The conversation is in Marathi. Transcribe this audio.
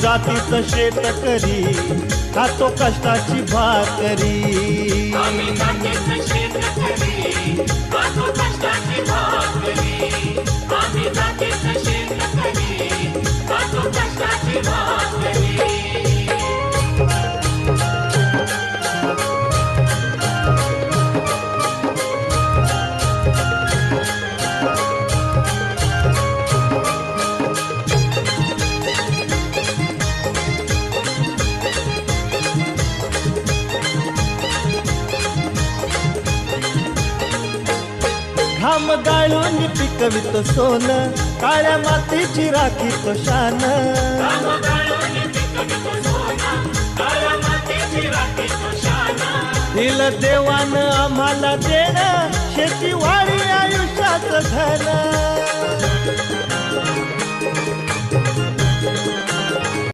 जातीचं शेतकरी खातो कष्टाची भाकरी आम्ही जातीचं शेतकरी खातो कष्टाची भाकरी आम्ही जातीचं शेतकरी खातो कष्टाची भाकरी घाम गाळून पिकवितो सोन काळ्या मातीची राखीतो शान काम गाळून पिकवितो सोना काळ्या मातीची राखीतो शान दिलं देवानं आम्हाला देणं शेती वाढी आयुष्याचं धन